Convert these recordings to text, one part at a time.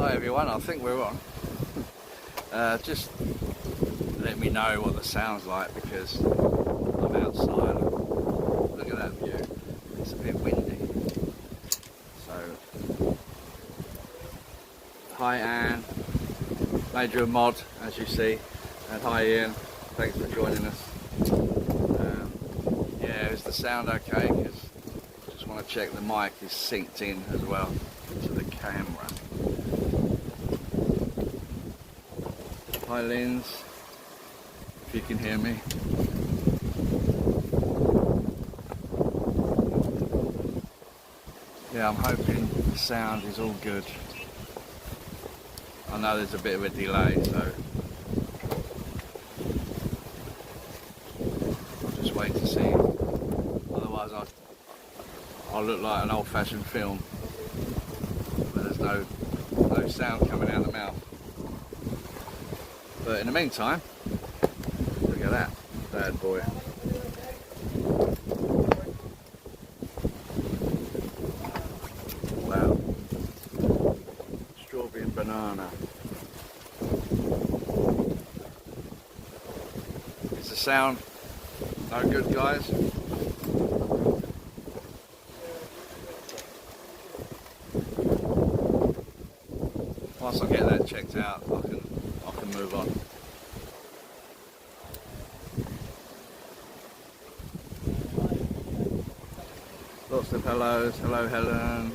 Hi everyone, I think we're on. Just let me know what the sound's like because I'm outside. Look at that view. It's a bit windy. So, hi Anne, made you a mod as you see, and hi Ian, thanks for joining us. Yeah, is the sound okay? Because I just want to check the mic is synced in as well to the camera. Hi Linz, if you can hear me. Yeah, I'm hoping the sound is all good. I know there's a bit of a delay, so I'll just wait to see. Otherwise I'll look like an old-fashioned film, but there's no sound coming out of the mouth. But in the meantime, look at that bad boy. Wow. Strawberry and banana. Is the sound no good, guys? Once I get that checked out, I can move on. Lots of hellos. Hello Helen.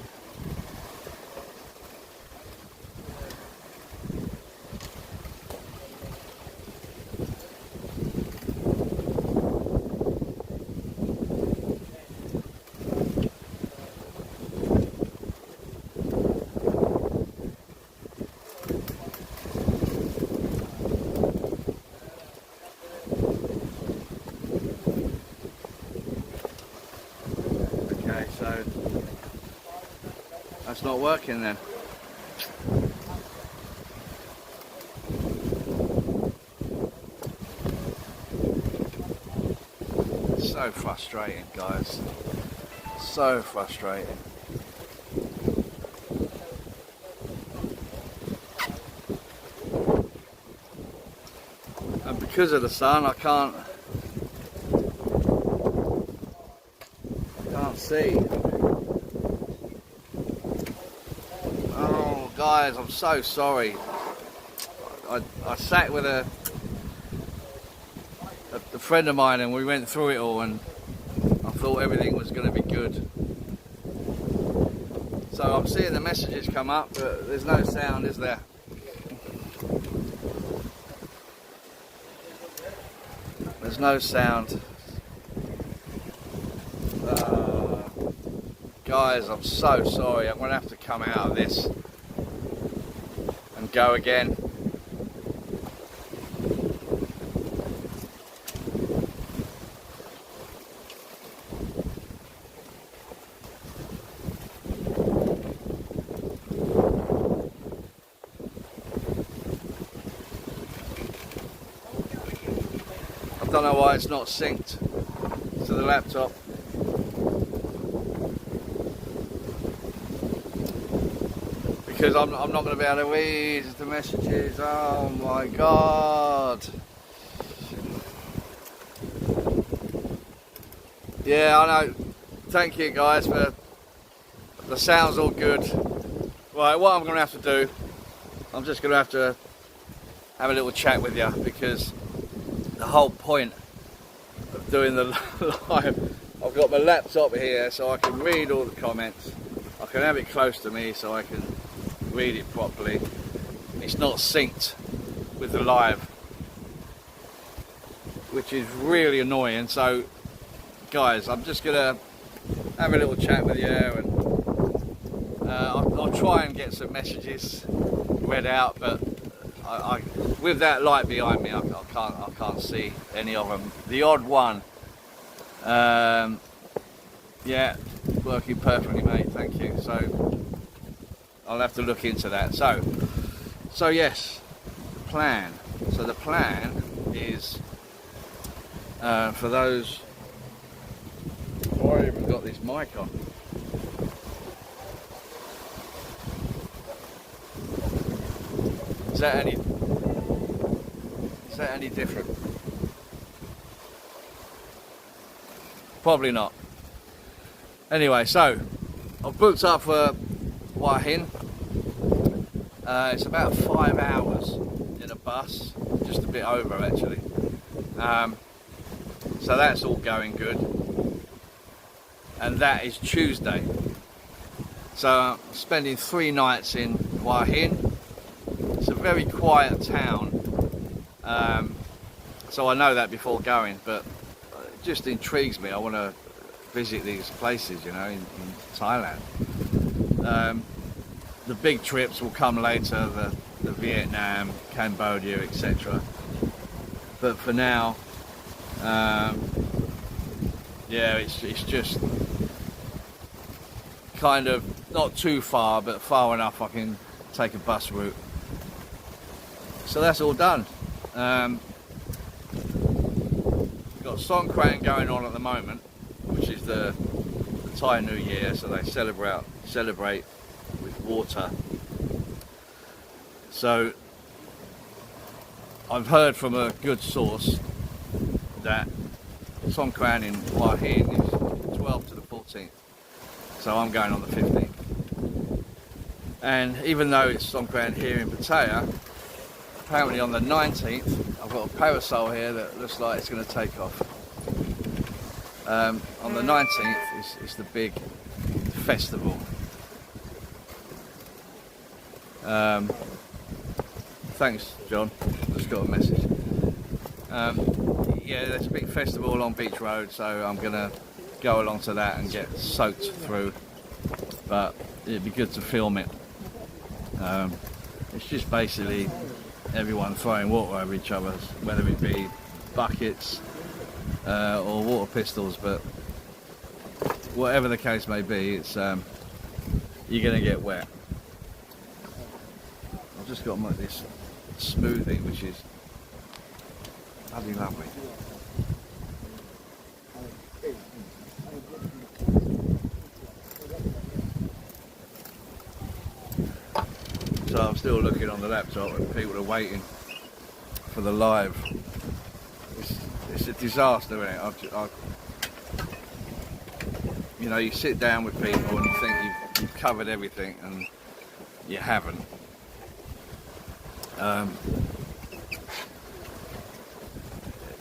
Okay, so that's not working then. So frustrating, guys. So frustrating. And because of the sun, I can't see. Oh, guys, I'm so sorry. I sat with a friend of mine and we went through it all and I thought everything was going to be good. So I'm seeing the messages come up, but there's no sound, is there? There's no sound. Guys, I'm so sorry. I'm going to have to come out of this and go again. I don't know why it's not synced to the laptop. Because I'm not going to be able to read the messages. Oh my god. Yeah, I know. Thank you guys for the sound's all good. Right, what I'm going to have to do, I'm just going to have a little chat with you because the whole point of doing the live, I've got my laptop here so I can read all the comments. I can have it close to me so I can read it properly. It's not synced with the live, which is really annoying. So guys, I'm just gonna have a little chat with you and I'll try and get some messages read out, but I with that light behind me I can't see any of them. The odd one, yeah, working perfectly, mate, thank you. So I'll have to look into that. So yes, plan. So the plan is for those. Oh, I even got this mic on. that any different? Probably not. Anyway, so I've booked up for Hua Hin. It's about 5 hours in a bus, just a bit over actually. So that's all going good. And that is Tuesday. So I'm spending 3 nights in Hua Hin. It's a very quiet town. So I know that before going, but it just intrigues me. I want to visit these places, you know, in Thailand. The big trips will come later, the Vietnam, Cambodia, etc. But for now, yeah, it's just kind of not too far, but far enough I can take a bus route. So that's all done. Got Songkran going on at the moment, which is the Thai New Year, so they celebrate with water. So I've heard from a good source that Songkran in Hua Hin is 12th to the 14th, so I'm going on the 15th. And even though it's Songkran here in Pattaya, apparently on the 19th I've got a parasol here that looks like it's going to take off. On the 19th is the big festival. Thanks, John. Just got a message. Yeah, there's a big festival on Beach Road, so I'm gonna go along to that and get soaked through. But it'd be good to film it. It's just basically everyone throwing water over each other, whether it be buckets or water pistols. But whatever the case may be, it's you're gonna get wet. I've just got this smoothie, which is bloody lovely. So I'm still looking on the laptop and people are waiting for the live. It's a disaster, isn't it? You know, you sit down with people and you think you've covered everything, and you haven't.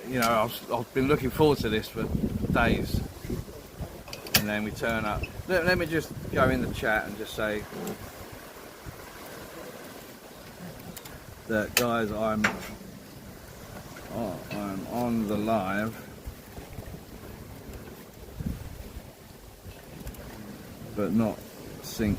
You know, I've been looking forward to this for days, and then we turn up. Let me just go in the chat and just say that, guys, I'm on the live, but not synced.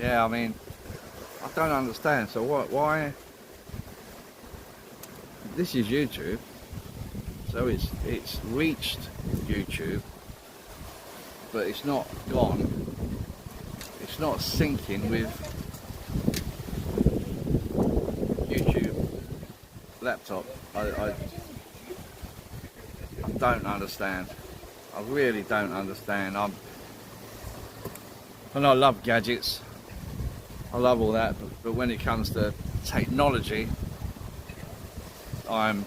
Yeah, I mean, I don't understand. So why? This is YouTube, so it's reached YouTube, but it's not gone. It's not syncing with YouTube laptop. I don't understand. I really don't understand. And I love gadgets. I love all that, but when it comes to technology, I'm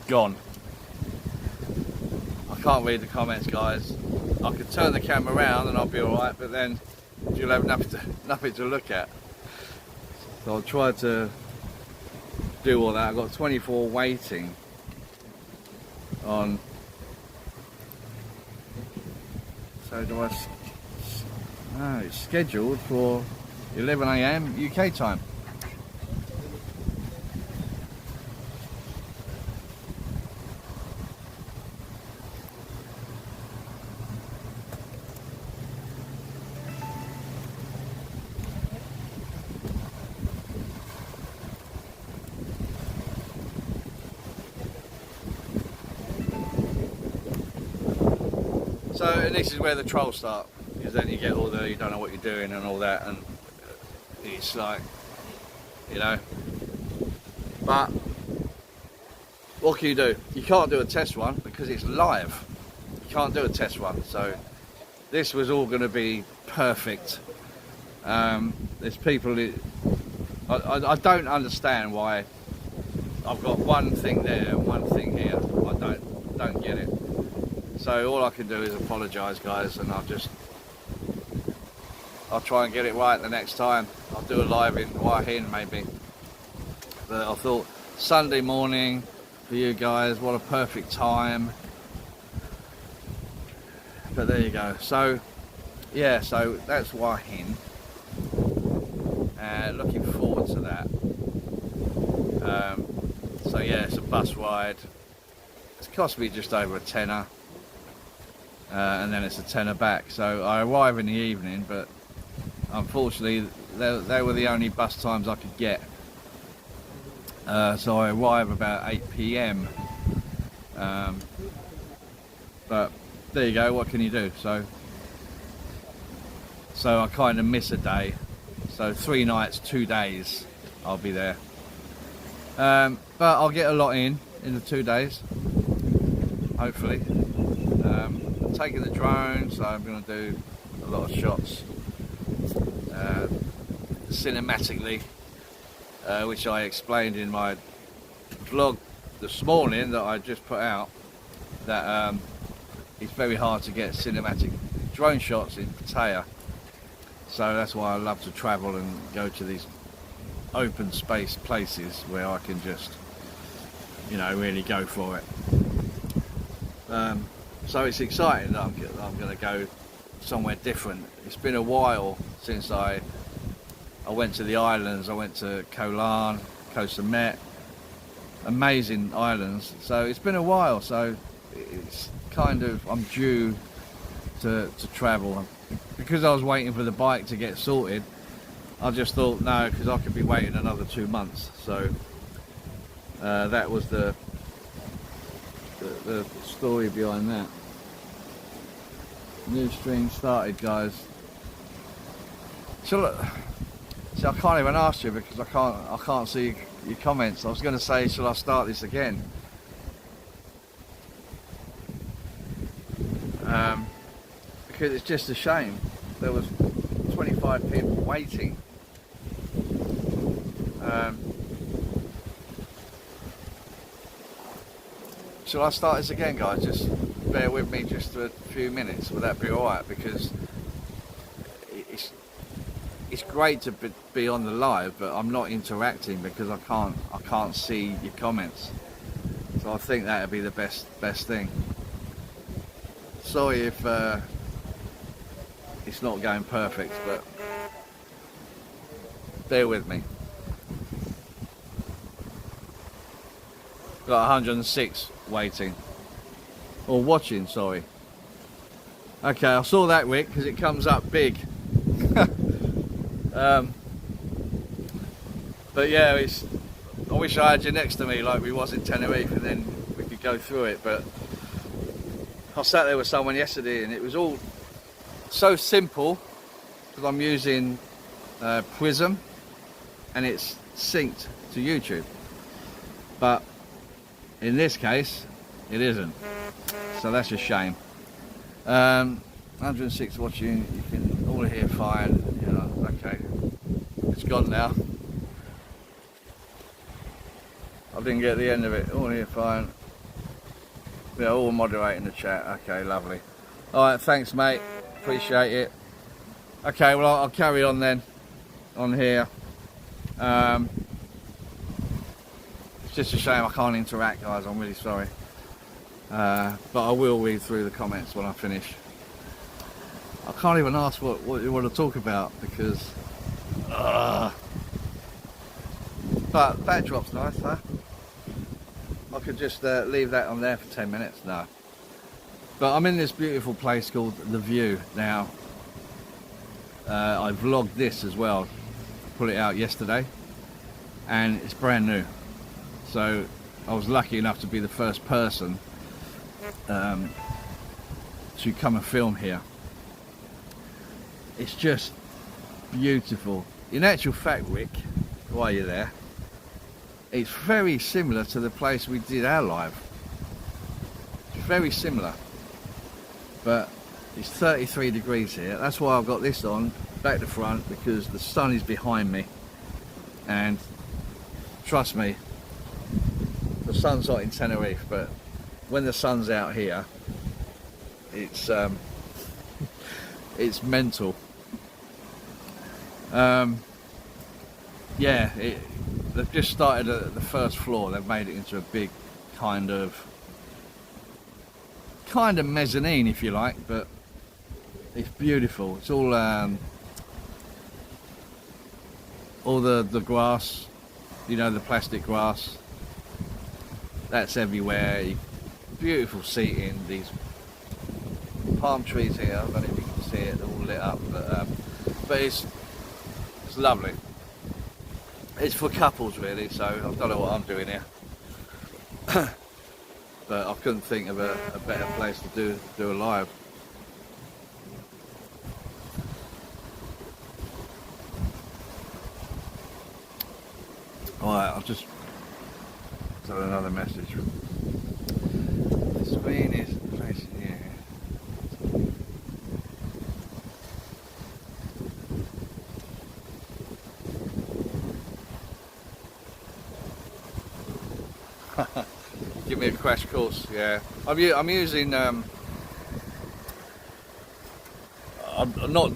gone. I can't read the comments, guys. I could turn the camera around and I'll be alright, but then you'll have nothing to look at. So I'll try to do all that. I've got 24 waiting on. So do I? No, it's scheduled for 11 AM UK time. So, and this is where the trolls start, because then you get all the, you don't know what you're doing and all that, and it's like, you know. But what can you do? You can't do a test run because it's live. You can't do a test run. So this was all going to be perfect. There's people. I don't understand why I've got one thing there and one thing here. I don't get it. So all I can do is apologise, guys, and I'll try and get it right the next time. I'll do a live in Wahin maybe. But I thought Sunday morning for you guys, what a perfect time. But there you go. So yeah, so that's Wahin. Looking forward to that. So yeah, it's a bus ride. It's cost me just over a tenner. And then it's a tenner back. So I arrive in the evening, but unfortunately they were the only bus times I could get. So I arrive about 8 p.m. But there you go, what can you do? So I kind of miss a day. So 3 nights, 2 days I'll be there. But I'll get a lot in the 2 days, hopefully. I'm taking the drone, so I'm going to do a lot of shots cinematically, which I explained in my vlog this morning that I just put out, that it's very hard to get cinematic drone shots in Pattaya. So that's why I love to travel and go to these open space places where I can just, you know, really go for it. So it's exciting that I'm going to go somewhere different. It's been a while since I went to the islands. I went to Koh Larn, Koh Samet, amazing islands. So it's been a while. So it's kind of, I'm due to travel. Because I was waiting for the bike to get sorted, I just thought no, because I could be waiting another 2 months. So that was the story behind that. New stream started, guys. So I can't even ask you because I can't see your comments. I was going to say, shall I start this again? Because it's just a shame. There was 25 people waiting. Shall I start this again, guys? Just bear with me just for a few minutes. Would that be alright? Because it's great to be on the live, but I'm not interacting because I can't see your comments. So I think that would be the best thing. Sorry if it's not going perfect, but bear with me. Got 106 waiting, or watching, sorry. Okay, I saw that, Rick, because it comes up big. But yeah, I wish I had you next to me like we was in Tenerife, and then we could go through it. But I sat there with someone yesterday and it was all so simple because I'm using Prism and it's synced to YouTube, but in this case it isn't, so that's a shame. 106 watching, you can all hear fine, you know. Okay, it's gone now. I didn't get the end of it. All hear fine. They're all moderating the chat. Okay, lovely. Alright, thanks mate, appreciate it. Okay, well I'll carry on then on here. It's just a shame I can't interact, guys. I'm really sorry, but I will read through the comments when I finish. I can't even ask what you want to talk about because but backdrop's nice, huh? I could just leave that on there for 10 minutes. No, but I'm in this beautiful place called The View now. I vlogged this as well, put it out yesterday, and it's brand new. So I was lucky enough to be the first person to to come and film here. It's just beautiful. In actual fact, Rick, while you're there, it's very similar to the place we did our live. It's very similar, but it's 33 degrees here. That's why I've got this on back to front, because the sun is behind me, and trust me, the sun's not in Tenerife, but when the sun's out here, it's it's mental. Yeah, they've just started at the first floor. They've made it into a big kind of mezzanine, if you like, but it's beautiful. It's all the grass, you know, the plastic grass, that's everywhere. Beautiful seating, these palm trees here, I don't know if you can see it, they're all lit up, but it's lovely. It's for couples really, so I don't know what I'm doing here. But I couldn't think of a better place to do a live. Alright, I'll just send another message. The screen is facing here. Give me a crash course, yeah. I'm using, I'm not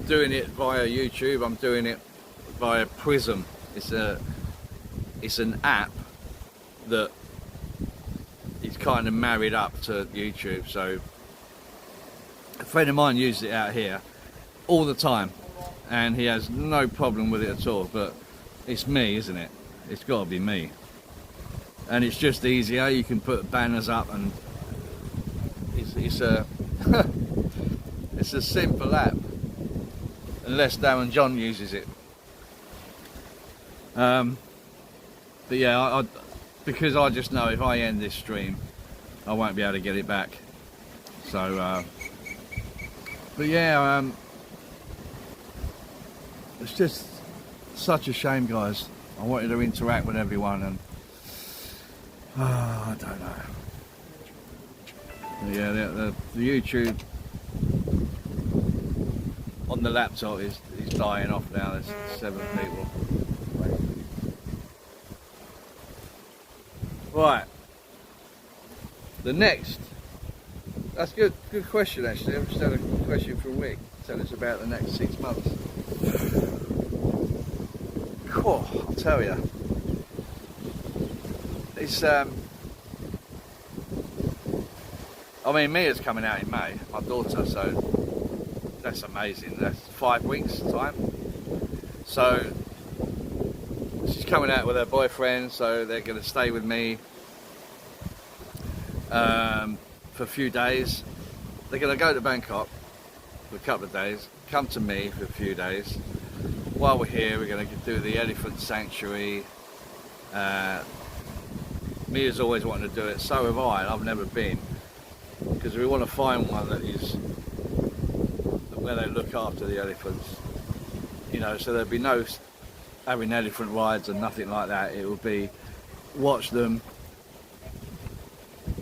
doing it via YouTube, I'm doing it via Prism. It's an app that is kind of married up to YouTube. So a friend of mine uses it out here all the time, and he has no problem with it at all. But it's me, isn't it? It's got to be me. And it's just easier. You can put banners up, and it's a it's a simple app, unless Darren John uses it. But yeah, because I just know if I end this stream, I won't be able to get it back. So, but yeah, it's just such a shame, guys. I wanted to interact with everyone, and I don't know. But yeah, the YouTube on the laptop is dying off now. There's 7 people. Right, the next, that's good question actually. I've just had a question from Rick. Tell us about the next 6 months. Cool, I'll tell you. It's, I mean, Mia's coming out in May, my daughter, so that's amazing. That's 5 weeks time. So she's coming out with her boyfriend, so they're going to stay with me for a few days. They're going to go to Bangkok for a couple of days, come to me for a few days. While we're here, we're going to do the elephant sanctuary. Mia's always wanted to do it, so have I, and I've never been, because we want to find one that is where they look after the elephants, you know, so there'll be no having elephant rides and nothing like that. It will be watch them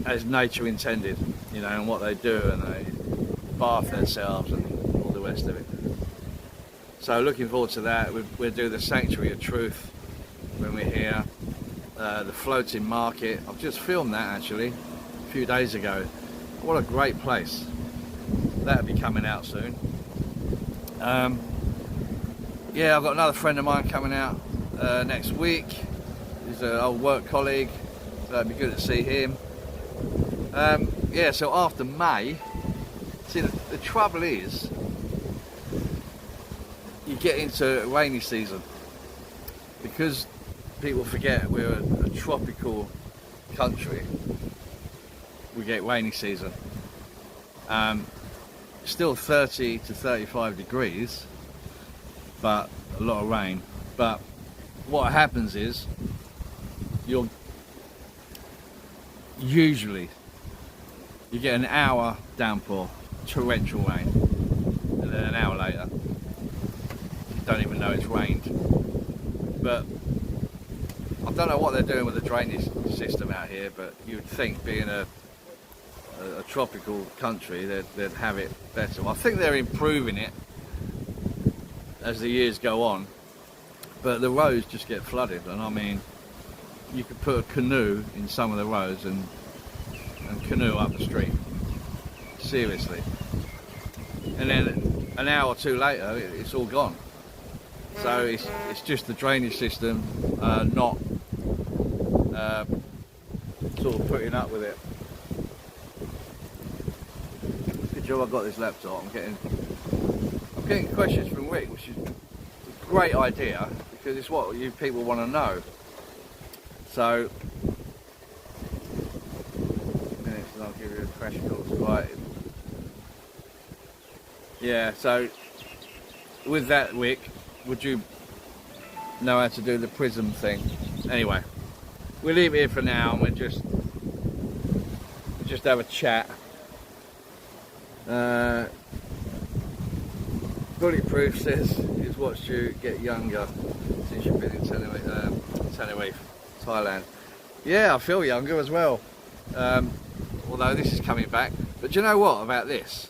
as nature intended, you know, and what they do, and they bath themselves and all the rest of it. So looking forward to that. We'll do the Sanctuary of Truth when we're here. The floating market, I've just filmed that actually a few days ago. What a great place. That'll be coming out soon. Yeah, I've got another friend of mine coming out next week. He's an old work colleague, so it'd be good to see him. Yeah, so after May, see the trouble is, you get into rainy season, because people forget we're a tropical country. We get rainy season. Still 30 to 35 degrees, but a lot of rain. But what happens is, you get an hour downpour, torrential rain, and then an hour later you don't even know it's rained. But I don't know what they're doing with the drainage system out here, but you'd think, being a tropical country, they'd have it better. I think they're improving it as the years go on, but the roads just get flooded. And I mean, you could put a canoe in some of the roads and canoe up the street, seriously, and then an hour or two later it's all gone. So it's just the drainage system not sort of putting up with it. Good job I got this laptop. I'm getting questions from Rick, which is a great idea, because it's what you people want to know. So minutes and I'll give you a crash course. Right. Yeah, so with that, Rick, would you know how to do the prism thing? Anyway, we'll leave it here for now, and we'll just have a chat. Bulletproof says he's watched you get younger since you've been in Tenerife, Thailand. Yeah, I feel younger as well, although this is coming back. But do you know what about this?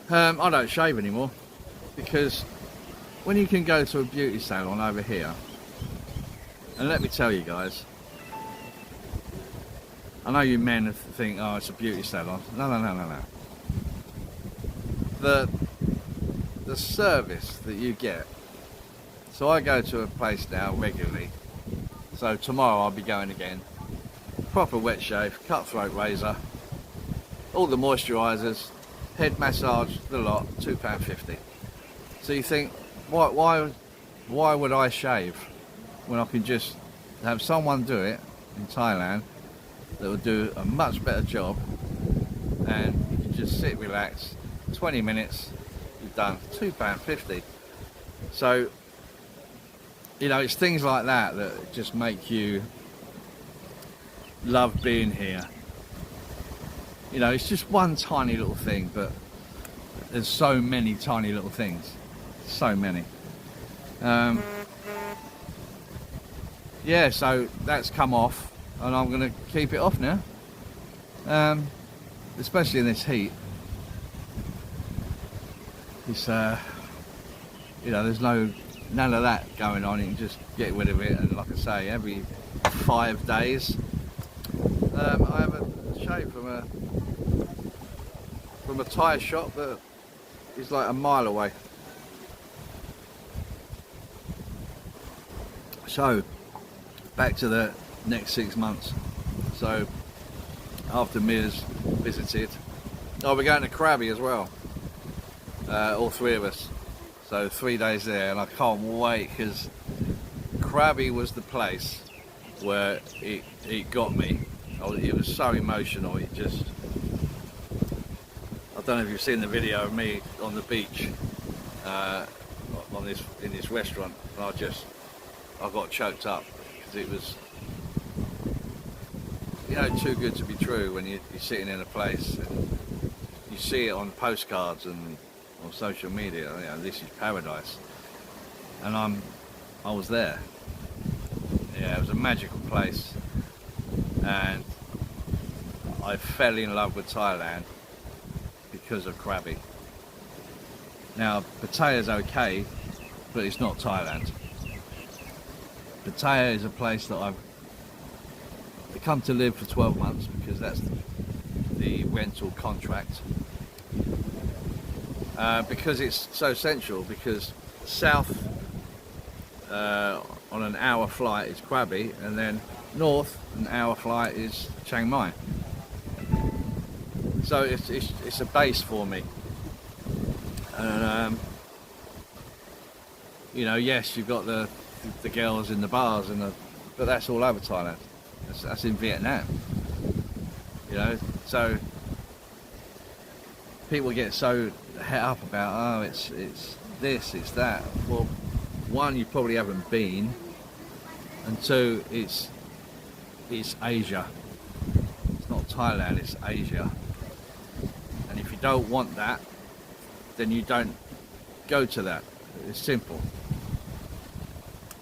I don't shave anymore, because when you can go to a beauty salon over here, and let me tell you guys, I know you men think, oh, it's a beauty salon. No. The service that you get. So I go to a place now regularly. So tomorrow I'll be going again. Proper wet shave, cutthroat razor, all the moisturisers, head massage, the lot, £2.50. So you think, why would I shave when I can just have someone do it in Thailand that will do a much better job, and you can just sit, relax, 20 minutes, you're done, £2.50. So, you know, it's things like that that just make you love being here. You know, it's just one tiny little thing, but there's so many tiny little things, so many. Yeah, so that's come off, and I'm going to keep it off now, especially in this heat. It's you know, there's none of that going on. You can just get rid of it, and like I say, every 5 days I have a shave from a tyre shop that is like a mile away. So back to the next 6 months. So after Mia's visited, we're going to Krabi as well, all three of us. So 3 days there, and I can't wait, because Krabi was the place where it got me. It was so emotional. It just, I don't know if you've seen the video of me on the beach in this restaurant, and I got choked up, because it was, you know, too good to be true when you're sitting in a place and you see it on postcards and on social media. You know, this is paradise, and I was there. Yeah, it was a magical place, and I fell in love with Thailand because of Krabi. Now, Pattaya is okay, but it's not Thailand. Pattaya is a place that I've come to live for 12 months, because that's the rental contract. Because it's so central, because south on an hour flight is Krabi, and then north an hour flight is Chiang Mai. So it's a base for me. And you know, yes, you've got the girls in the bars but that's all over Thailand. That's in Vietnam. You know, so people get so het up about, oh, it's this, it's that. Well, one, you probably haven't been, and two, it's Asia. It's not Thailand, it's Asia. don't want that, then you don't go to that. It's simple.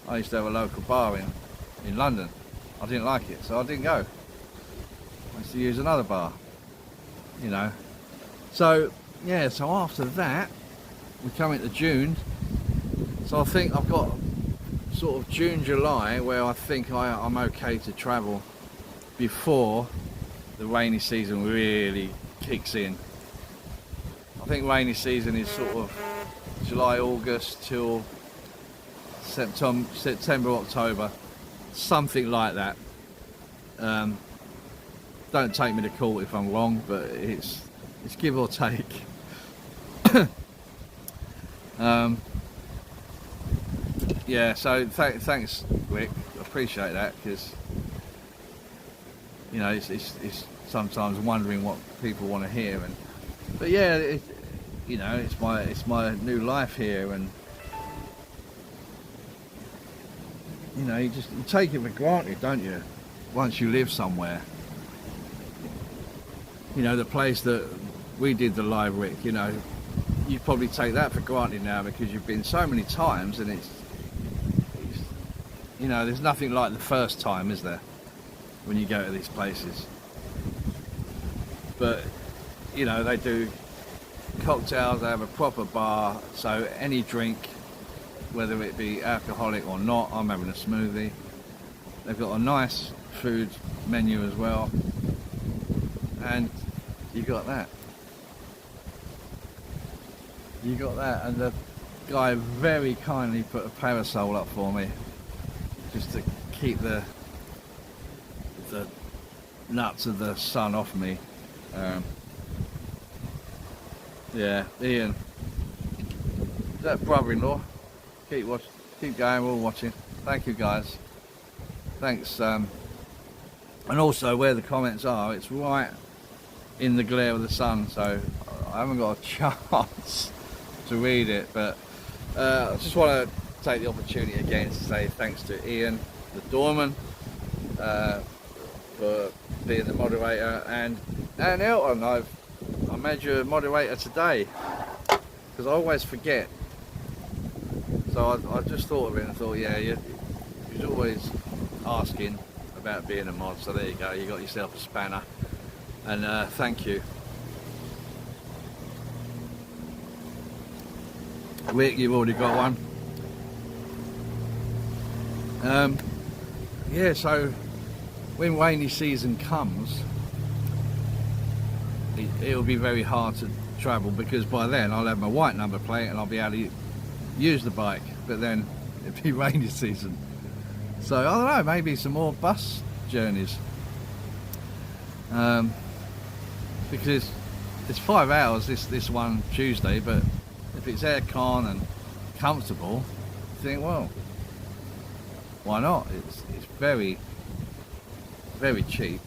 I used to have a local bar in London. I didn't like it, so I didn't go. I used to use another bar, you know. So yeah, so after that we come into June. So I think I've got sort of June, July where I think I'm okay to travel before the rainy season really kicks in. I think rainy season is sort of July, August till September, October, something like that. Don't take me to court if I'm wrong, but it's give or take. Yeah, so thanks Rick, I appreciate that, because you know it's sometimes wondering what people want to hear, but yeah, you know, it's my new life here, and you know, you take it for granted, don't you, once you live somewhere. You know, the place that we did the live, Rick, you know, you probably take that for granted now because you've been so many times, and it's you know, there's nothing like the first time, is there, when you go to these places. But you know, they do cocktails, they have a proper bar, so any drink, whether it be alcoholic or not, I'm having a smoothie. They've got a nice food menu as well, and you got that. You got that, and the guy very kindly put a parasol up for me, just to keep the nuts of the sun off me. Yeah, Ian, is that brother-in-law? Keep going, we're all watching. Thank you guys. Thanks. And also where the comments are, it's right in the glare of the sun, so I haven't got a chance to read it, but I just want to take the opportunity again to say thanks to Ian, the doorman, for being the moderator, and Elton. I made you a moderator today because I always forget. So I just thought of it and thought, yeah, you're always asking about being a mod, so there you go, you got yourself a spanner, and thank you. Rick, you've already got one. Yeah, so when rainy season comes, it'll be very hard to travel, because by then I'll have my white number plate and I'll be able to use the bike, but then it'll be rainy season. So I don't know, maybe some more bus journeys, because it's 5 hours this one Tuesday, but if it's aircon and comfortable, I think, well, why not? It's very, very cheap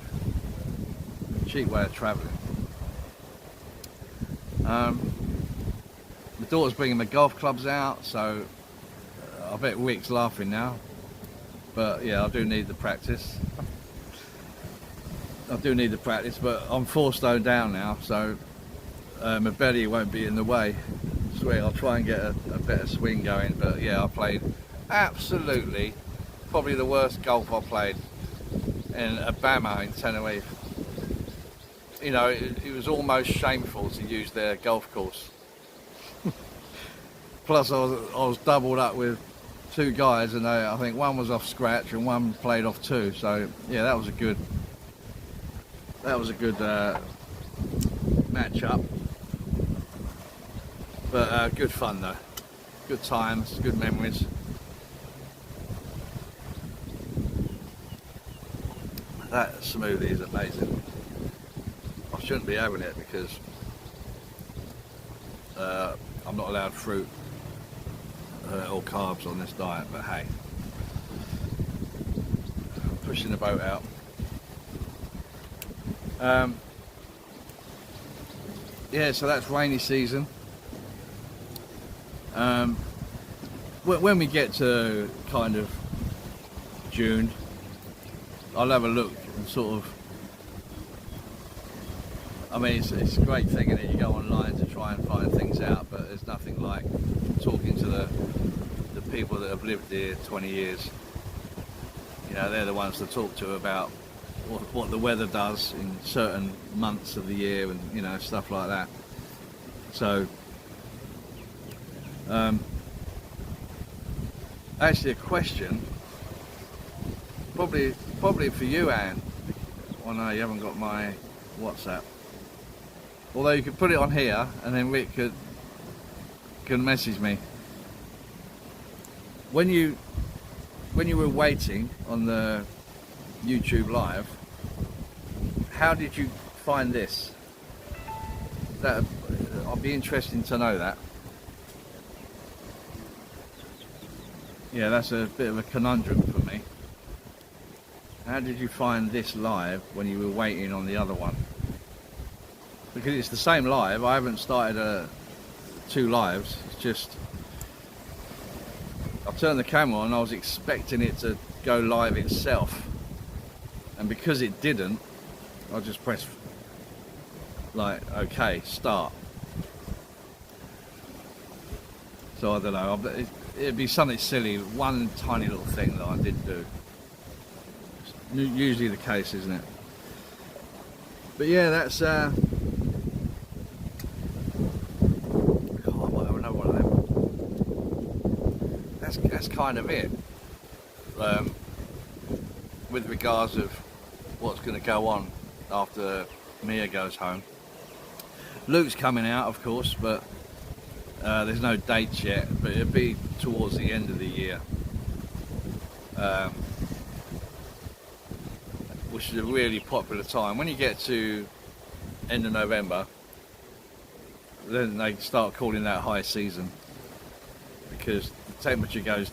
way of travelling. The daughter's bringing my golf clubs out, so I bet Rick's laughing now, but yeah, I do need the practice. But I'm 4 stone down now, so my belly won't be in the way. I swear, I'll try and get a better swing going, but yeah, I played absolutely probably the worst golf I played in Abama in Tenerife. You know, it was almost shameful to use their golf course. Plus I was doubled up with 2 guys, and I think one was off scratch and one played off 2, so yeah, that was a good match up, but good fun though, good times, good memories. That smoothie is amazing. I shouldn't be having it because I'm not allowed fruit or carbs on this diet, but hey, pushing the boat out. Yeah, so that's rainy season. When we get to kind of June, I'll have a look and sort of I mean, it's a great thing, and you go online to try and find things out, but there's nothing like talking to the people that have lived here 20 years. You know, they're the ones to talk to about what the weather does in certain months of the year, and you know, stuff like that. So actually a question probably for you, Anne. Oh no, you haven't got my WhatsApp, although you could put it on here and then Rick can message me. When you were waiting on the YouTube live, how did you find this? I'll be interested to know that. Yeah, that's a bit of a conundrum for me. How did you find this live when you were waiting on the other one? Because it's the same live. I haven't started two lives. It's just I turned the camera on. I was expecting it to go live itself, and because it didn't, I just pressed like okay, start. So I don't know. It'd be something silly. One tiny little thing that I did do. It's usually the case, isn't it? But yeah, that's that's kind of it with regards of what's going to go on after Mia goes home. Luke's coming out, of course, but there's no dates yet, but it'll be towards the end of the year, which is a really popular time. When you get to end of November, then they start calling that high season, because the temperature goes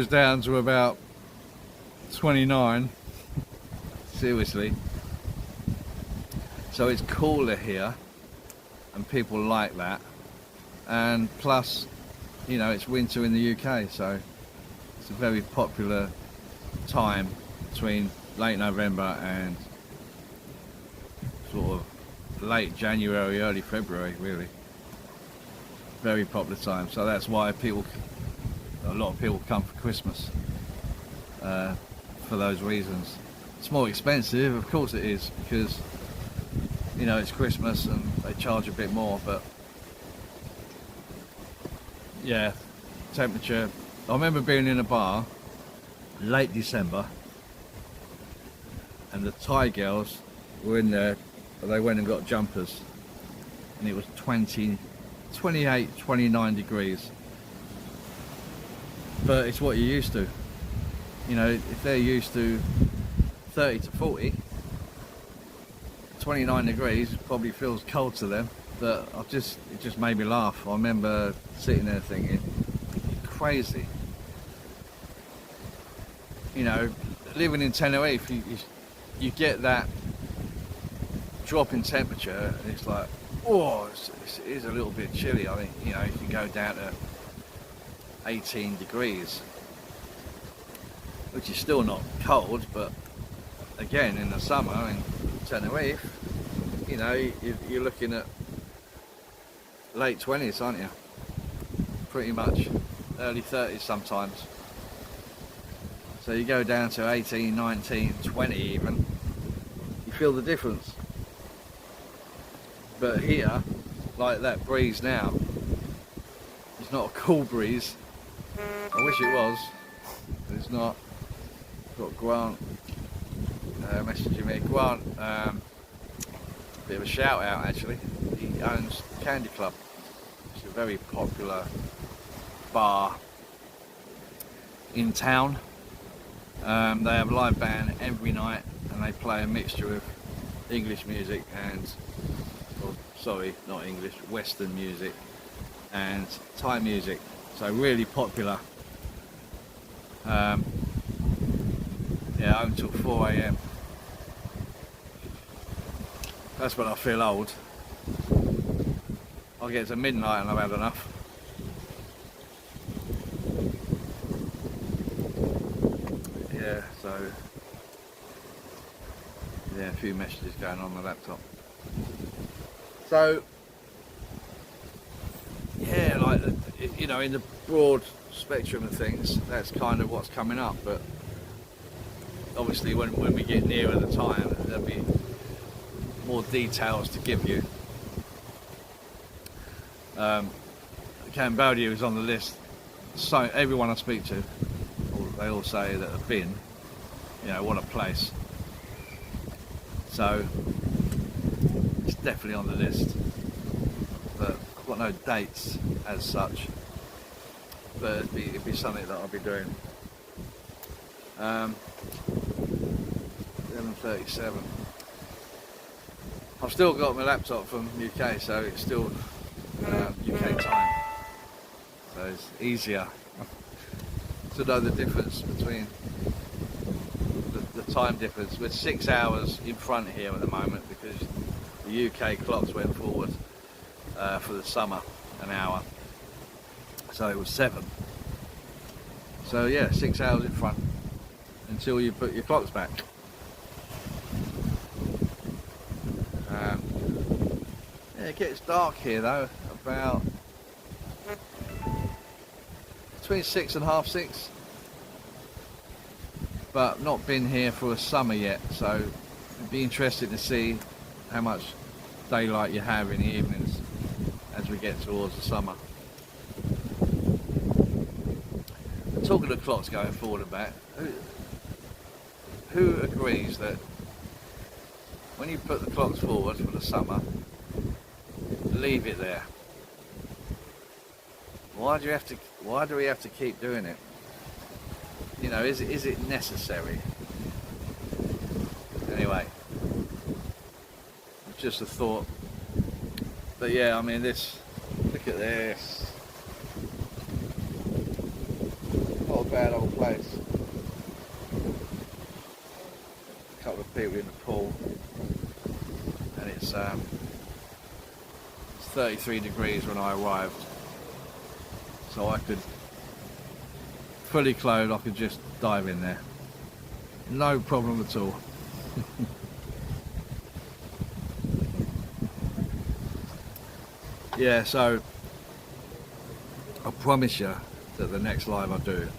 down to about 29. Seriously. So it's cooler here, and people like that, and plus, you know, it's winter in the UK, so it's a very popular time between late November and sort of late January, early February, really. Very popular time, so that's why a lot of people come for Christmas, for those reasons. It's more expensive, of course it is, because you know, it's Christmas and they charge a bit more, but yeah, temperature. I remember being in a bar late December, and the Thai girls were in there. They went and got jumpers, and it was 28, 29 degrees. But it's what you're used to. You know, if they're used to 30 to 40, 29 degrees probably feels cold to them, but it just made me laugh. I remember sitting there thinking, crazy. You know, living in Tenerife, you get that drop in temperature, and it's like, oh, it is a little bit chilly. I think, you know, you can go down to 18 degrees, which is still not cold, but again, in the summer in Tenerife, you know, you're looking at late 20s, aren't you? Pretty much early 30s sometimes. So you go down to 18, 19, 20 even, you feel the difference. But here, like that breeze now, it's not a cool breeze. I wish it was, but it's not. Got Grant messaging me. Grant, bit of a shout out actually. He owns Candy Club. It's a very popular bar in town. They have a live band every night, and they play a mixture of English music and, sorry, not English, Western music and Thai music. So really popular. Yeah, home till 4 AM. That's when I feel old. I'll get to midnight and I've had enough. Yeah, so Yeah, a few messages going on the laptop. So, yeah, like, you know, in the broad spectrum of things, that's kind of what's coming up. But obviously, when we get nearer the time, there'll be more details to give you. Cambodia is on the list. So everyone I speak to, they all say that have been, you know, what a place. So it's definitely on the list, but I've got no dates as such. But it'd be something that I'll be doing. 11:37. I've still got my laptop from UK, so it's still UK time. So it's easier to know the difference between the time difference. We're 6 hours in front here at the moment because the UK clocks went forward for the summer an hour. So it was 7. So yeah, 6 hours in front until you put your clocks back. Yeah, it gets dark here though, about between 6 and half 6. But not been here for a summer yet, so it'd be interesting to see how much daylight you have in the evenings as we get towards the summer. Talking of clocks going forward and back, who agrees that when you put the clocks forward for the summer, leave it there? Why do we have to keep doing it? You know, is it necessary? Anyway, it's just a thought. But yeah, I mean, look at this. Not a bad old place. A couple of people in the pool, and it's 33 degrees when I arrived. So I could, fully clothed, I could just dive in there. No problem at all. Yeah, so I promise you that the next live I do,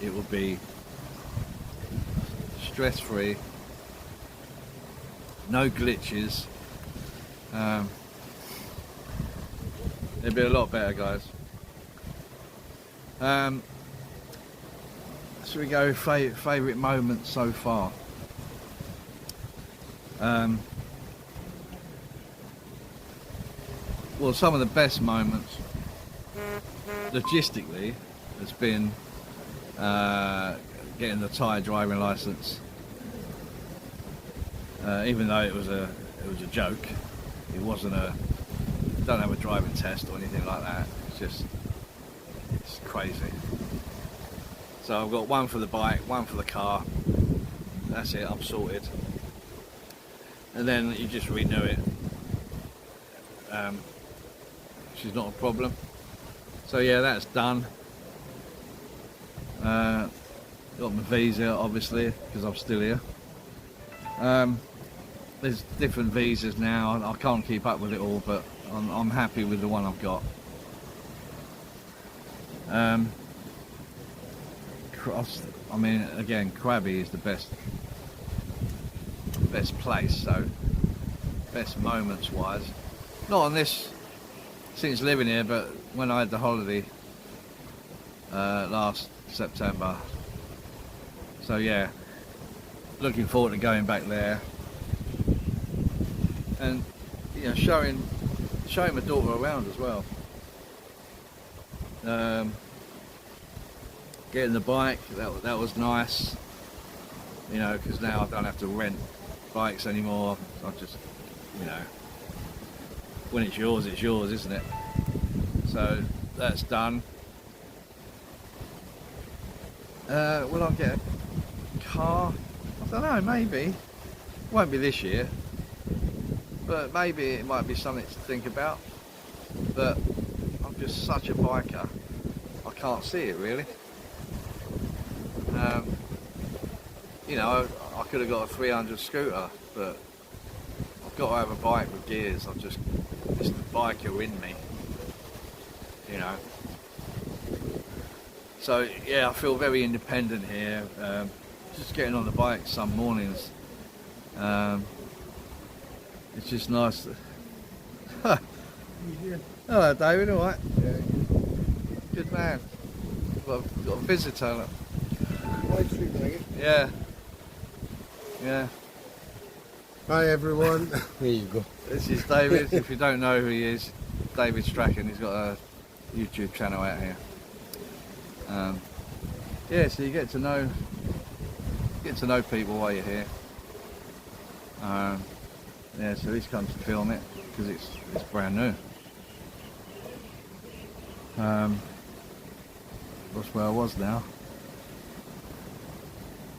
it will be stress-free, no glitches. It'll be a lot better, guys. So we go favourite moments so far. Well, some of the best moments logistically has been getting the Thai driving license. Even though it was a joke, it wasn't don't have a driving test or anything like that. It's crazy. So I've got one for the bike, one for the car. That's it, I'm sorted. And then you just renew it, which is not a problem. So yeah, that's done. Got my visa, obviously, because I'm still here. There's different visas now. I can't keep up with it all, but I'm happy with the one I've got. I mean, again, Krabi is the best place, so best moments wise. Not on this since living here, but when I had the holiday last September. So yeah, looking forward to going back there and, you know, showing my daughter around as well. Getting the bike, that was nice, you know, because now I don't have to rent bikes anymore. I just, you know, when it's yours, isn't it? So that's done. Will I get a car? I don't know, maybe. Won't be this year, but maybe it might be something to think about. But I'm just such a biker, I can't see it really. you know, I could have got a 300 scooter, but I've got to have a bike with gears. It's the biker in me, you know. So yeah, I feel very independent here. Just getting on the bike some mornings. It's just nice. Hello, David. All right? Yeah. Good man. Got a visitor. Yeah. Yeah. Hi everyone. There you go. This is David. If you don't know who he is, David Strachan. He's got a YouTube channel out here. Yeah, so you get to know people while you're here. Yeah, so this comes to film it because it's brand new. That's where I was now.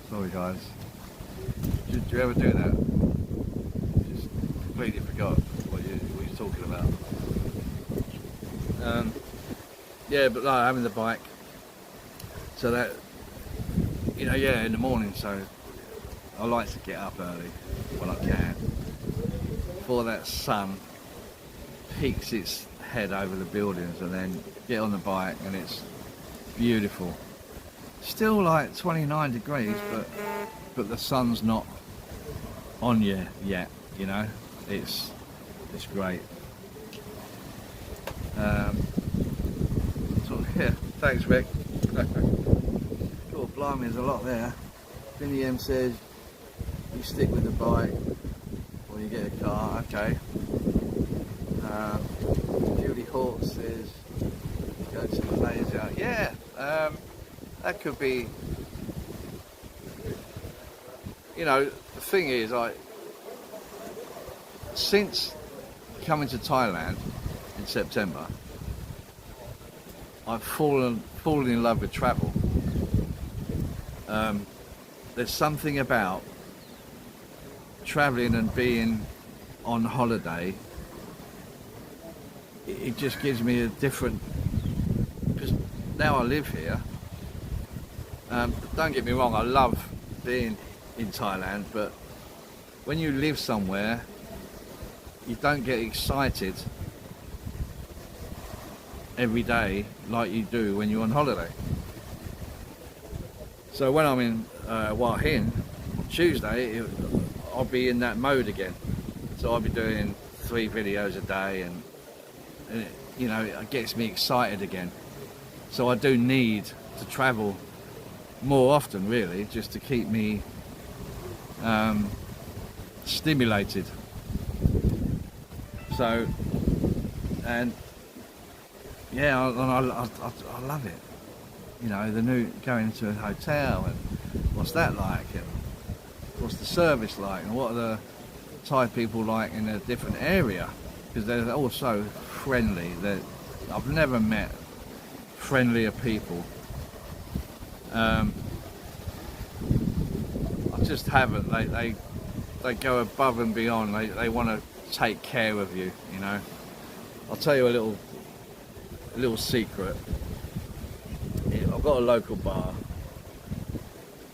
Sorry guys. Did you ever do that? Just completely forgot what you're talking about. Yeah, but no, having the bike. So that, you know, yeah, in the morning, so I like to get up early when I can, before that sun peeks its head over the buildings, and then get on the bike and it's beautiful. Still like 29 degrees, but the sun's not on you yet, you know. It's great. So yeah, thanks Rick. God blimey, there's a lot there. Vinny M says you stick with the bike or you get a car. Okay. Judy Hawk says go to Malaysia. Yeah, that could be. You know, the thing is, since coming to Thailand in September, I've fallen in love with travel. There's something about traveling and being on holiday. It just gives me a different, because now I live here. Don't get me wrong, I love being in Thailand, but when you live somewhere, you don't get excited every day like you do when you're on holiday. So when I'm in Hua Hin on Tuesday, I'll be in that mode again. So I'll be doing 3 videos a day, and it, you know, it gets me excited again. So I do need to travel more often, really, just to keep me stimulated. So, and yeah, I love it. You know, the new going into a hotel and what's that like, and what's the service like, and what are the Thai people like in a different area, because they're all so friendly. I've never met friendlier people. I just haven't. They go above and beyond. They want to take care of you. You know. I'll tell you a little secret. I've got a local bar,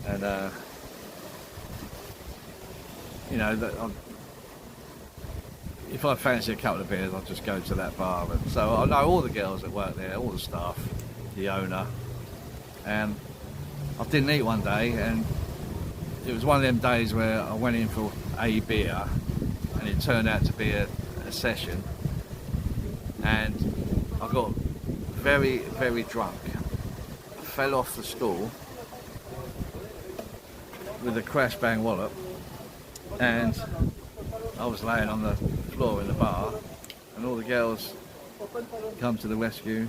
and you know, if I fancy a couple of beers, I'll just go to that bar. And so I know all the girls that work there, all the staff, the owner, and I didn't eat one day, and it was one of them days where I went in for a beer, and it turned out to be a session, and I got very, very drunk. I fell off the stool with a crash bang wallop, and I was laying on the floor in the bar, and all the girls come to the rescue.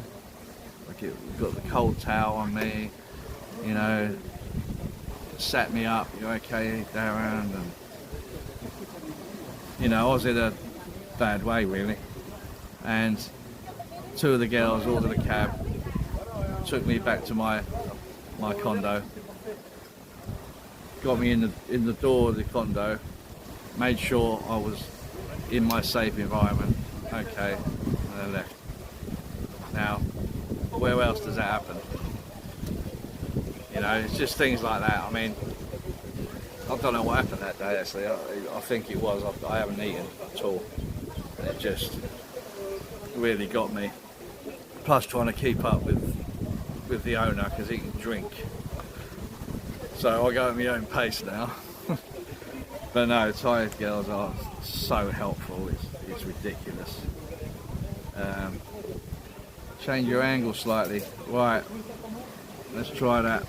Like, got the cold towel on me, you know, sat me up. You okay, Darren? And you know, I was in a bad way really, and 2 of the girls ordered a cab, took me back to my condo, got me in the door of the condo, made sure I was in my safe environment, okay, and then left. Now, where else does that happen? You know, it's just things like that. I mean, I don't know what happened that day actually. I think it was I haven't eaten at all. And it just really got me. Plus trying to keep up with the owner because he can drink. So I go at my own pace now. But no, Thai girls are so helpful. It's ridiculous. Change your angle slightly. Right. Let's try that.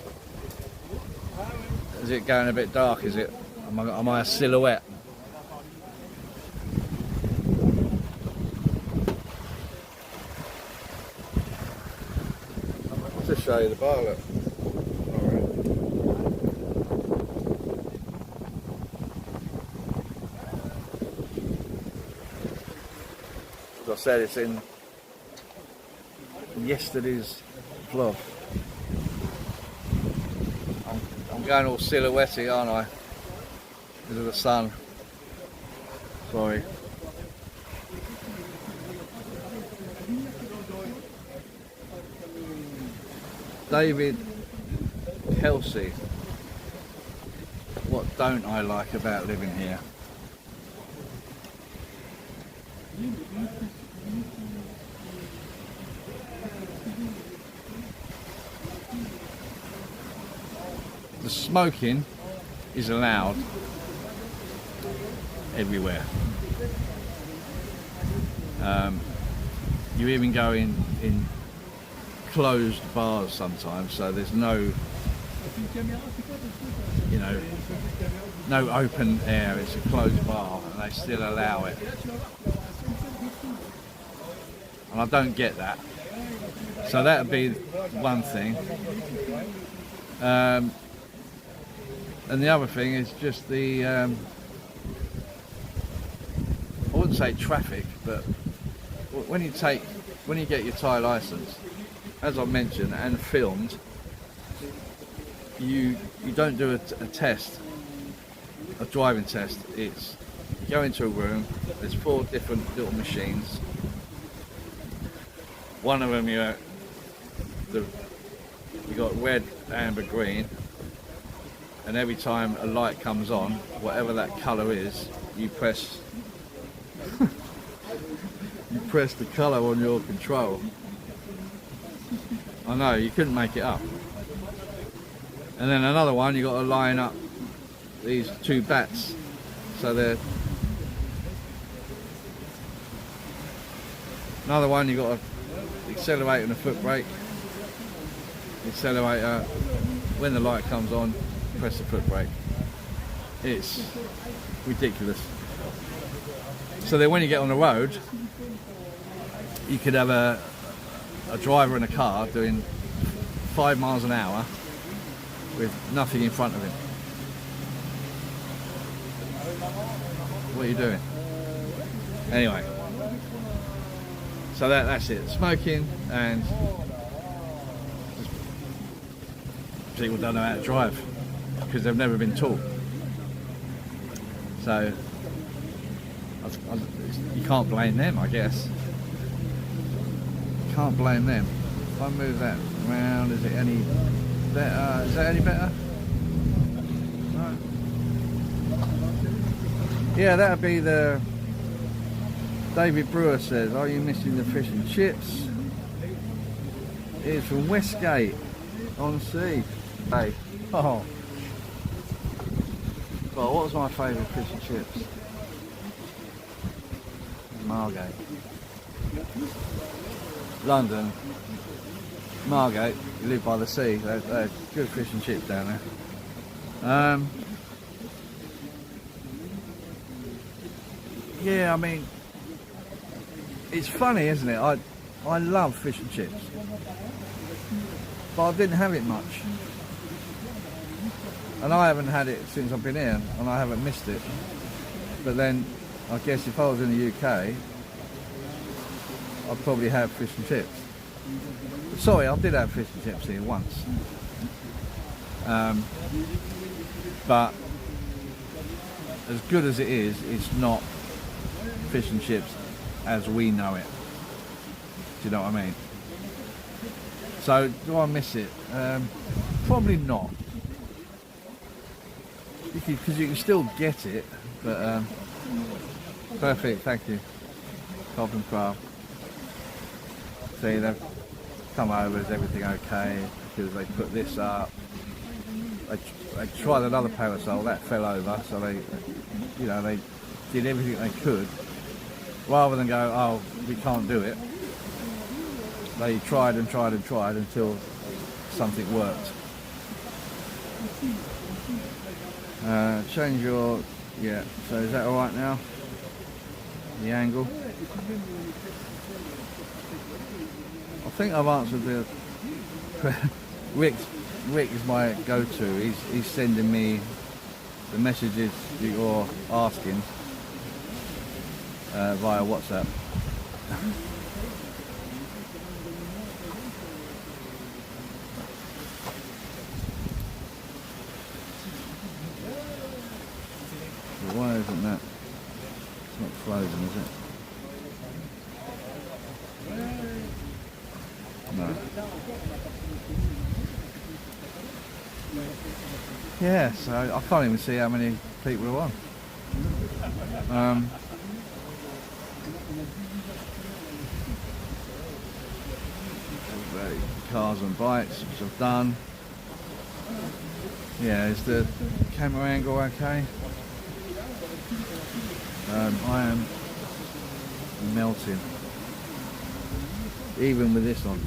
Is it going a bit dark, is it? Am I a silhouette? I'll just show you the bar, look. As I said, it's in yesterday's vlog. I'm going all silhouette-y, aren't I? Because of the sun. Sorry. David Kelsey. What don't I like about living here? The smoking is allowed everywhere. You even go in closed bars sometimes, so there's no, no open air. It's a closed bar, and they still allow it. And I don't get that. So that would be one thing. And the other thing is just the, I wouldn't say traffic, but when you get your Thai license, as I mentioned and filmed, you don't do a test, a driving test. It's you go into a room. There's 4 different little machines. One of them you got red, amber, green. And every time a light comes on, whatever that colour is, you press the colour on your control. I know, you couldn't make it up. And then another one, you got to line up these 2 bats, so they're. Another one, you got to accelerate and a foot brake. Accelerator, when the light comes on, press the foot brake. It's ridiculous. So then when you get on the road, you could have a driver in a car doing 5 miles an hour with nothing in front of him. What are you doing? Anyway, so that's it. Smoking, and people don't know how to drive because they've never been taught. So you can't blame them, I guess. You can't blame them. If I move that around, is it any better? Is that any better? No. Yeah, that'd be the. David Brewer says, "Are you missing the fish and chips?" It's from Westgate on Sea. Hey, oh. Well, what was my favourite fish and chips? Margate. London. Margate, you live by the sea, they're good fish and chips down there. Yeah, I mean, it's funny, isn't it? I love fish and chips, but I didn't have it much. And I haven't had it since I've been here, and I haven't missed it. But then, I guess if I was in the UK, I'd probably have fish and chips. Sorry, I did have fish and chips here once. But as good as it is, it's not fish and chips as we know it. Do you know what I mean? So, do I miss it? Probably not. because you can still get it, but perfect, thank you. Cobb and Craft. See, they've come over, is everything okay? Because they put this up. They tried another parasol, that fell over, so they did everything they could. Rather than go, oh, we can't do it, they tried and tried and tried until something worked. Change your, yeah, so is that alright now? The angle? I think I've answered the... Rick is my go-to. He's sending me the messages you're asking via WhatsApp. But why isn't that? It's not frozen, is it? No. Yeah, so I can't even see how many people are on. Cars and bikes, which I've done. Yeah, is the camera angle okay? I am melting. Even with this on.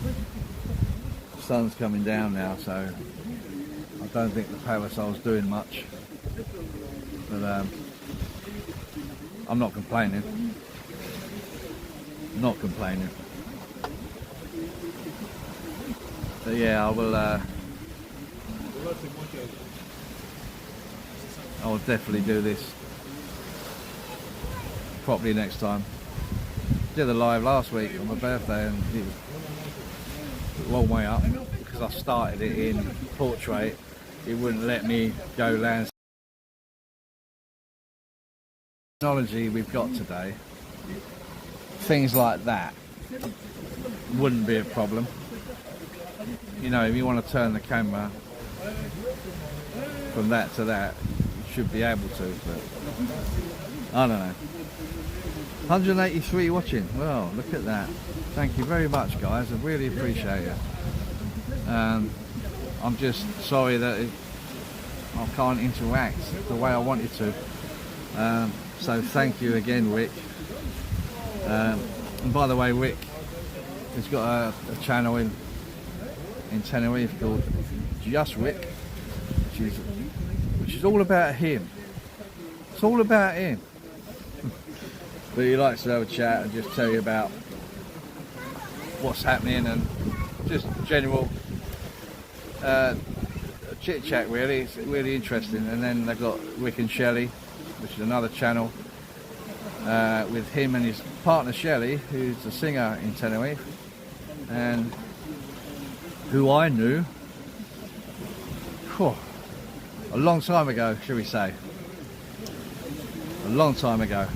The sun's coming down now, so I don't think the parasol's doing much. But I'm not complaining. Not complaining. But yeah, I will definitely do this properly next time. Did a live last week on my birthday and it was a long way up because I started it in portrait. It wouldn't let me go landscape. Technology we've got today, things like that wouldn't be a problem. You know, if you want to turn the camera from that to that, you should be able to, but I don't know. 183 watching, well, look at that. Thank you very much, guys, I really appreciate it. I'm just sorry that I can't interact the way I wanted to. So thank you again, Rick. And by the way, Rick has got a channel in Tenerife called Just Rick, which is all about him. It's all about him. But he likes to have a chat and just tell you about what's happening and just general chit chat. Really, it's really interesting. And then they've got Rick and Shelley, which is another channel with him and his partner Shelley, who's a singer in Tenerife, and who I knew a long time ago, shall we say. A long time ago.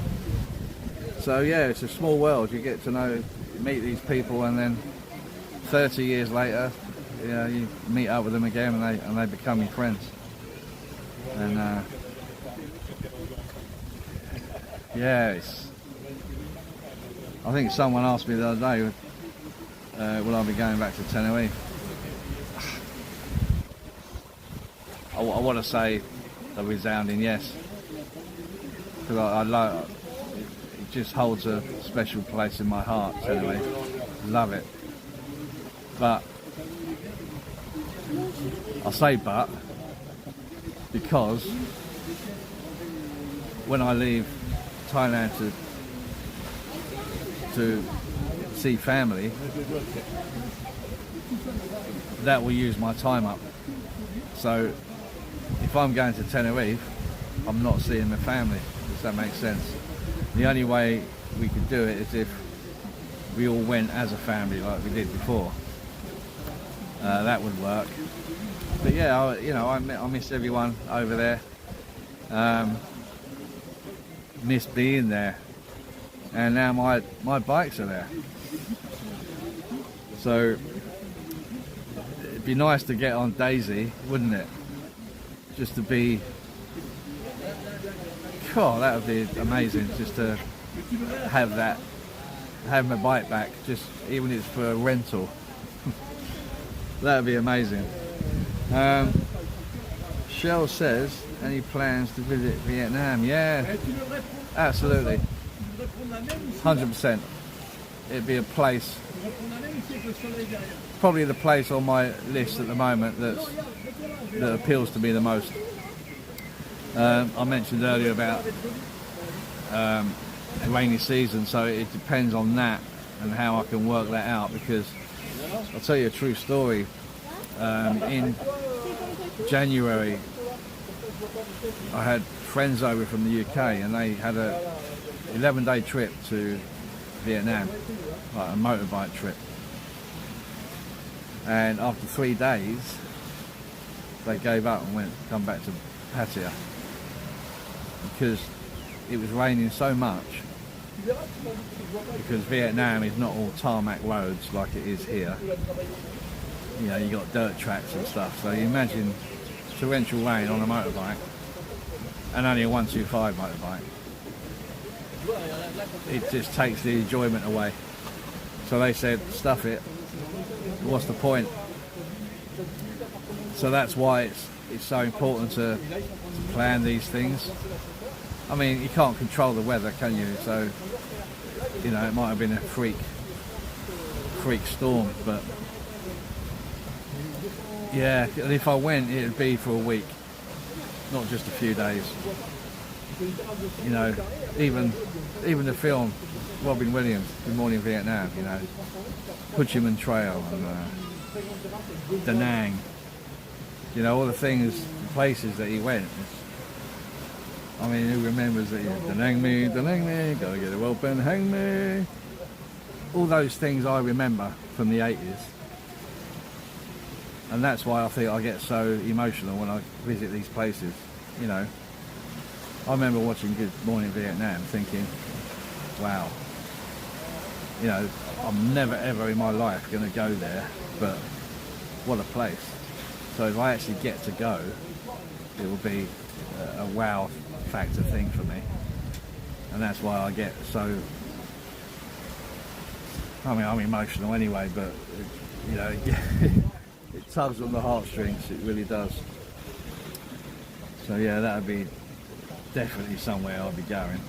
So yeah, it's a small world. You get to meet these people, and then 30 years later, you meet up with them again, and they become your friends. And yeah, I think someone asked me the other day, will I be going back to Tenerife? I want to say a resounding yes, because I love it. Just holds a special place in my heart, Tenerife. Love it. But I say but because when I leave Thailand to see family, that will use my time up. So if I'm going to Tenerife, I'm not seeing my family. Does that make sense? The only way we could do it is if we all went as a family like we did before. That would work. But yeah, I miss everyone over there. Miss being there. And now my bikes are there. So it'd be nice to get on Daisy, wouldn't it? Just to be God, that would be amazing just to have that, have my bike back, just even if it's for a rental. That would be amazing. Shell says, any plans to visit Vietnam? Yeah, absolutely. 100%. It'd be a place, probably the place on my list at the moment that appeals to me the most. I mentioned earlier about the rainy season, so it depends on that and how I can work that out, because I'll tell you a true story. In January I had friends over from the UK and they had a 11-day trip to Vietnam, like a motorbike trip, and after 3 days they gave up and come back to Pattaya because it was raining so much, because Vietnam is not all tarmac roads like it is here. You know, you got dirt tracks and stuff, so you imagine torrential rain on a motorbike, and only a 125 motorbike. It just takes the enjoyment away. So they said, stuff it, what's the point? So that's why it's so important to plan these things. I mean, you can't control the weather, can you? So, you know, it might have been a freak storm, but yeah, and if I went, it'd be for a week, not just a few days. You know, even the film Robin Williams, Good Morning Vietnam, you know, Ho Chi Minh Trail and Da Nang, you know, all the things, places that he went. I mean, who remembers that? Da Nang me, gotta get a well pen, hang me. All those things I remember from the 80s. And that's why I think I get so emotional when I visit these places, you know. I remember watching Good Morning Vietnam thinking, wow, you know, I'm never ever in my life going to go there, but what a place. So if I actually get to go, it will be a wow factor thing for me. And that's why I get so, I mean, I'm emotional anyway, but, you know, it tugs on the heartstrings, it really does. So yeah, that would be definitely somewhere I'll be going.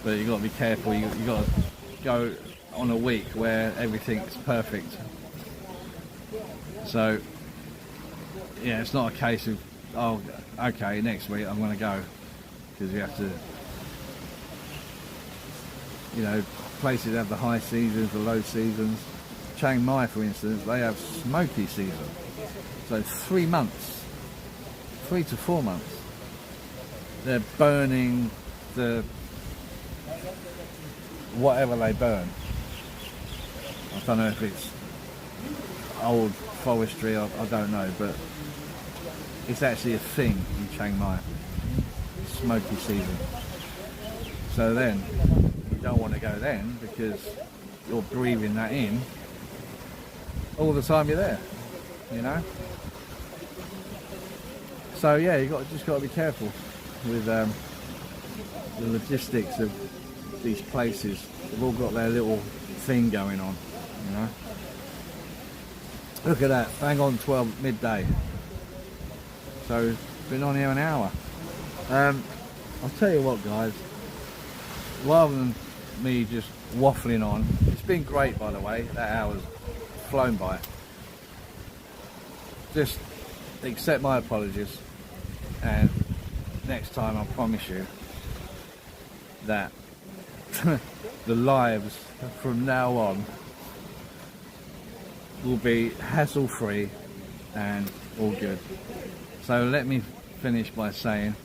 But you've got to be careful, you've got to go on a week where everything's perfect. So yeah, it's not a case of, oh, okay, next week I'm going to go, because you have to, you know, places have the high seasons, the low seasons. Chiang Mai, for instance, they have smoky season. So 3 months, 3 to 4 months, they're burning the whatever they burn. I don't know if it's old forestry, I don't know, but it's actually a thing in Chiang Mai, smoky season. So then, you don't want to go then, because you're breathing that in all the time you're there, you know. So yeah, just got to be careful with the logistics of these places. They've all got their little thing going on, you know. Look at that, bang on 12 midday. So it's been on here an hour. I'll tell you what, guys, rather than me just waffling on, it's been great, by the way. That hour's flown by. Just accept my apologies, and next time I promise you that the lives from now on will be hassle-free and all good. So let me finish by saying,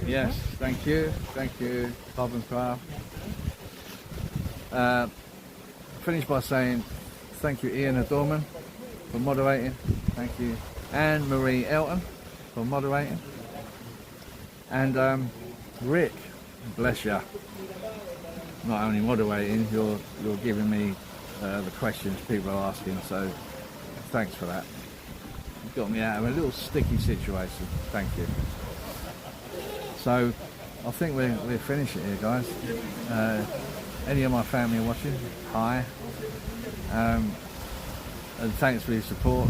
yes, thank you, Carbon Craft. Finish by saying thank you, Ian Adorman, for moderating. Thank you, Anne Marie Elton, for moderating. And Rick, bless you, not only moderating, you're giving me the questions people are asking, so thanks for that. got me out of a little sticky situation. Thank you. So I think we'll finish it here, guys. Any of my family are watching, hi. And thanks for your support.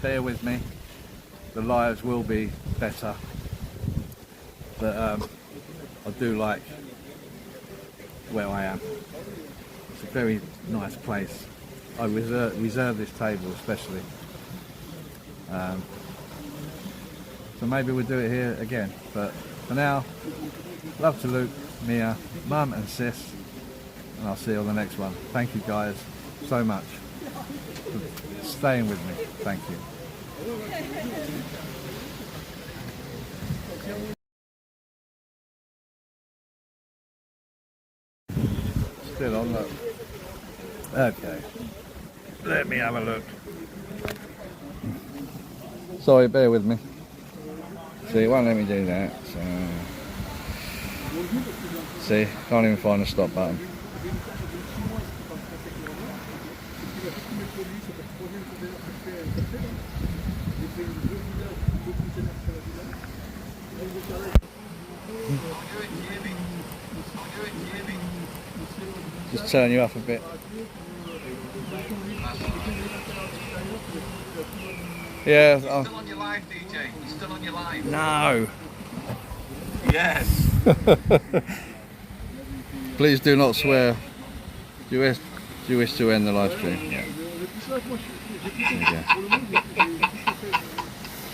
Bear with me. The lives will be better. But I do like where I am. It's a very nice place. I reserve this table especially. So maybe we'll do it here again. But for now, love to Luke, Mia, Mum and Sis. And I'll see you on the next one. Thank you guys so much for staying with me. Thank you. Still on, look. Okay. Let me have a look. Sorry, bear with me. See, it won't let me do that. So. See, can't even find the stop button. Just turn you up a bit. Yeah. You're still on your live, DJ. You're still on your live. No. Yes. Please do not swear. Do you wish to end the live stream? Yeah. There you go.